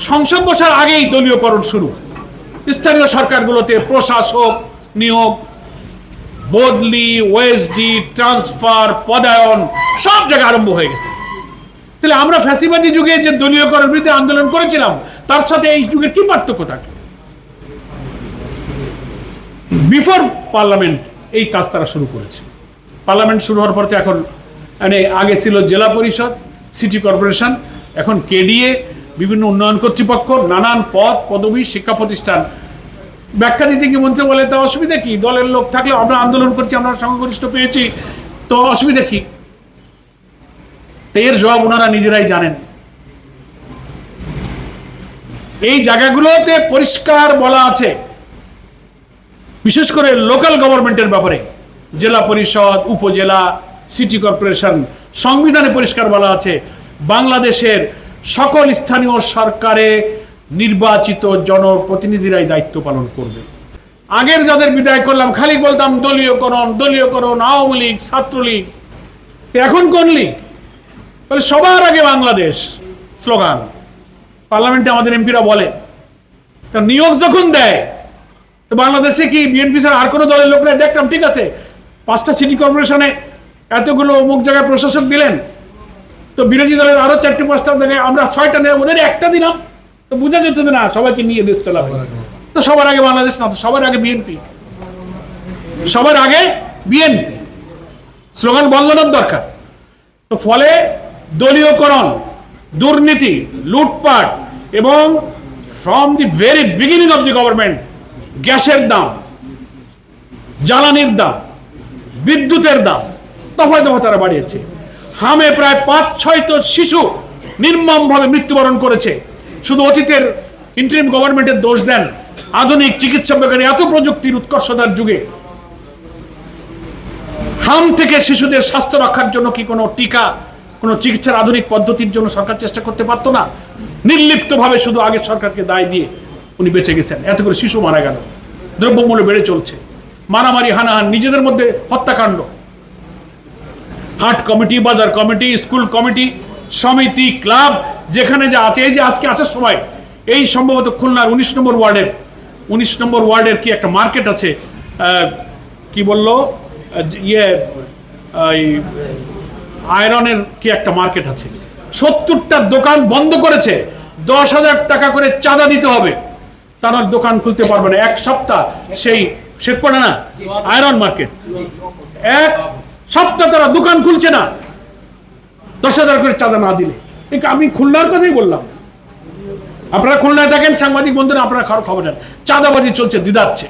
সংসদ বসার আগেই দলীয়করণ শুরু, স্থানীয় সরকারগুলোতে প্রশাসক নিয়োগ, বদলি, ওএসডি, ট্রান্সফার, পদায়ন সব জায়গায় আরম্ভ হয়ে গেছে। তাহলে আমরা ফ্যাসিবাদী যুগে যে দলীয়করণের বিরুদ্ধে আন্দোলন করেছিলাম তার সাথে এই যুগের কি পার্থক্য থাকে? বিফোর পার্লামেন্ট এই কাজ তারা শুরু করেছে। পার্লামেন্ট শুরু হওয়ার পর তো এখন মানে আগে ছিল জেলা পরিষদ, সিটি কর্পোরেশন, এখন কেডিএ, বিভিন্ন উন্নয়ন কর্তৃপক্ষ, নানান পদ পদবি, শিক্ষা প্রতিষ্ঠান। ব্যাখ্যা দিতে কি মন্ত্রী বলে তা অসুবিধা কি? দলের লোক থাকলে আমরা আন্দোলন করছি, আমরা সংখ্যাগরিষ্ঠ পেয়েছি, তো অসুবিধা কি? এর জবাব ওনারা নিজেরাই জানেন। এই জায়গাগুলোতে পরিষ্কার বলা আছে, বিশেষ করে লোকাল গভর্নমেন্টের ব্যাপারে, জেলা পরিষদ, উপজেলা, সিটি কর্পোরেশন, সংবিধানে পরিষ্কার বলা আছে বাংলাদেশের সকল স্থানীয় সরকারে নির্বাচিত জনপ্রতিনিধিরাই দায়িত্ব পালন করবে। আগের যাদের বিদায় করলাম খালি বলতাম দলীয়করণ দলীয়করণ, আওয়ামী লীগ, ছাত্রলীগ, এখন কোন লীগ? বলে সবার আগে বাংলাদেশ স্লোগান। পার্লামেন্টে আমাদের এমপিরা বলে, তা নিয়োগ যখন দেয় তো বাংলাদেশে কি বিএনপি ছাড়া আর কোনো দলের লোকরা দেখতাম? ঠিক আছে, 5টা সিটি কর্পোরেশনে এতগুলো অমুক জায়গায় প্রশাসক দিলেন, তো বিরোধী দলের আরো 4-5টা জায়গায় আমরা 6টা নেই, ওদের একটা দিলাম, তো বোঝা যেত না সবাইকে নিয়ে দেশ চলা হয়। তো সবার আগে বাংলাদেশ না, তো সবার আগে বিএনপি, সবার আগে বিএনপি স্লোগান বদলানোর দরকার। তো ফলে দলীয়করণ, দুর্নীতি, লুটপাট এবং from the very beginning of the government গ্যাসের দাম, জ্বালানির দাম, বিদ্যুতের দাম দফায় দফা তারা বাড়িয়েছে। হামে প্রায় 5-6 শিশু নির্মমভাবে মৃত্যুবরণ করেছে। শুধু অতীতের ইন্টারিম গভর্নমেন্টের দোষ দেন। আধুনিক চিকিৎসা বিজ্ঞানে এত প্রযুক্তির উৎকর্ষতার যুগে হাম থেকে শিশুদের স্বাস্থ্য রক্ষার জন্য কি কোনো টিকা, কোনো চিকিৎসার আধুনিক পদ্ধতির জন্য সরকার চেষ্টা করতে পারতো না? নির্লিপ্তভাবে শুধু আগের সরকারকে দায় দিয়ে উনি বেঁচে গেছেন। এত করে শিশু মারা গেল, দ্রব্যমূল্য বেড়ে চলছে, মারামারি, হানাহান, নিজেদের মধ্যে হত্যাকাণ্ড। হাট কমিটি, বাজার কমিটি, স্কুল কমিটি, সমিতি, ক্লাব যেখানে যা আছে, এই যে আজকে আসার সময় এই সম্ভবত খুলনার 19 নম্বর ওয়ার্ডের কি একটা মার্কেট আছে, কি বললো আয়রনের কি একটা মার্কেট আছে, 70টা দোকান বন্ধ করেছে। 10,000 টাকা করে চাঁদা দিতে হবে, তারা দোকান খুলতে পারবে না 1 সপ্তাহ। সেই শেখপাড়া না আয়রন মার্কেট, 1 সপ্তাহ তারা দোকান খুলছে না 10,000 করে চাঁদা না দিলে। আমি খুলনার কথাই বললাম, আপনারা খুলনায় থাকেন সাংবাদিক বন্ধুরা, আপনারা খবর নেন, চাঁদাবাজি চলছে, দিদাচ্ছে।